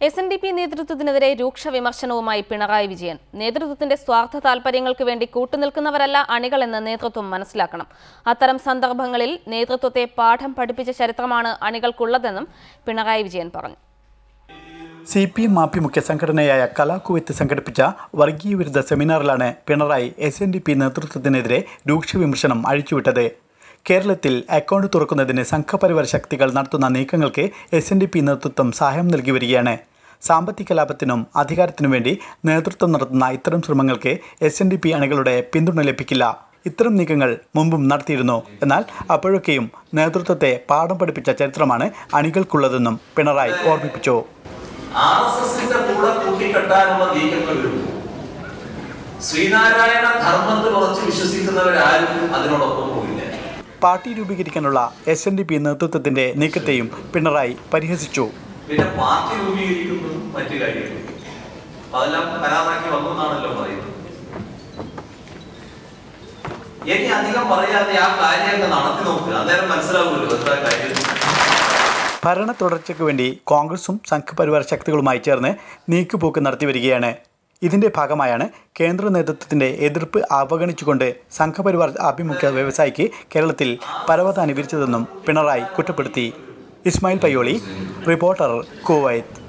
SNDP നേതൃത്വത്തിനെതിരെ രൂക്ഷ വിമർശനവുമായി പിണറായി വിജയൻ. നേതൃത്വത്തിന്റെ സ്വാർത്ഥ താൽപര്യങ്ങൾക്ക് വേണ്ടി കൂട്ടുനിൽക്കുന്നവരല്ല അണികളെന്ന് നേതൃത്വം മനസ്സിലാക്കണം. അത്തരം സന്ദർഭങ്ങളിൽ നേതൃത്വത്തെ പാഠം പഠിപ്പിച്ച ചരിത്രമാണ് അണികൾക്കുള്ളതെന്നും പിണറായി വിജയൻ പറഞ്ഞു. CPM മാപ്പി മുഖ്യ സംഘടനയായ കലാകുവൈത്ത് സംഘടിപ്പിച്ച വർഗീയ വിരുദ്ധ സെമിനാറിലാണ് പിണറായി SNDP നേതൃത്വത്തിനെതിരെ രൂക്ഷ വിമർശനം അഴിച്ചുവിട്ടത്. കേരളത്തിൽ അക്കൗണ്ട് തുറക്കുന്നതിന് സംഘപരിവാര ശക്തികൾ നടത്തുന്ന നീക്കങ്ങൾക്ക് SNDP നേതൃത്വം സഹായം നൽകി വരികയാണ്. സാമ്പത്തിക ലാഭത്തിനും അധികാരത്തിനും വേണ്ടി നേതൃത്വം നടത്തുന്ന ഇത്തരം ശ്രമങ്ങൾക്ക് SNDP അണികളുടെ പിന്തുണ ലഭിക്കില്ല. ഇത്തരം നീക്കങ്ങൾ മുമ്പും നടത്തിയിരുന്നു. എന്നാൽ അപ്പോഴൊക്കെയും നേതൃത്വത്തെ പാഠം പഠിപ്പിച്ച ചരിത്രമാണ് അണികൾക്കുള്ളതെന്നും പിണറായി ഓർമ്മിപ്പിച്ചു. ശ്രീനാരായണ ധർമ്മത്തിൽ ഉറച്ചു വിശ്വസിക്കുന്നവരാരും അതിനോടൊപ്പം പോയില്ല. പാർട്ടി രൂപീകരിക്കാനുള്ള SNDP നേതൃത്വത്തിന്റെ നീക്കത്തെയും പിണറായി പരിഹസിച്ചു. പിന്നെ പാർട്ടി രൂപീകരിക്കുന്നതും മറ്റു കാര്യങ്ങളും അതെല്ലാം കരാറാക്കി വന്നാണല്ലോ പറയുന്നത്. ഇനി അധികം പറയാതെ ആ കാര്യമൊക്കെ നടത്തി നോക്കുക, അന്നേരം മനസ്സിലാവുമല്ലോ എത്ര കാര്യം. ഭരണ തുടർച്ചയ്ക്ക് വേണ്ടി കോൺഗ്രസും സംഘപരിവാര ശക്തികളുമായി ചേർന്ന് നീക്കുപോക്ക് നടത്തി വരികയാണ്. ഇതിന്റെ ഭാഗമായാണ് കേന്ദ്ര നേതൃത്വത്തിന്റെ എതിർപ്പ് അവഗണിച്ചുകൊണ്ട് സംഘപരിവാർ ആഭിമുഖ്യ വ്യവസായിക്ക് കേരളത്തിൽ പരവതാനി വിരിച്ചതെന്നും പിണറായി കുറ്റപ്പെടുത്തി. Ismail Payyoli, reporter, Kuwait.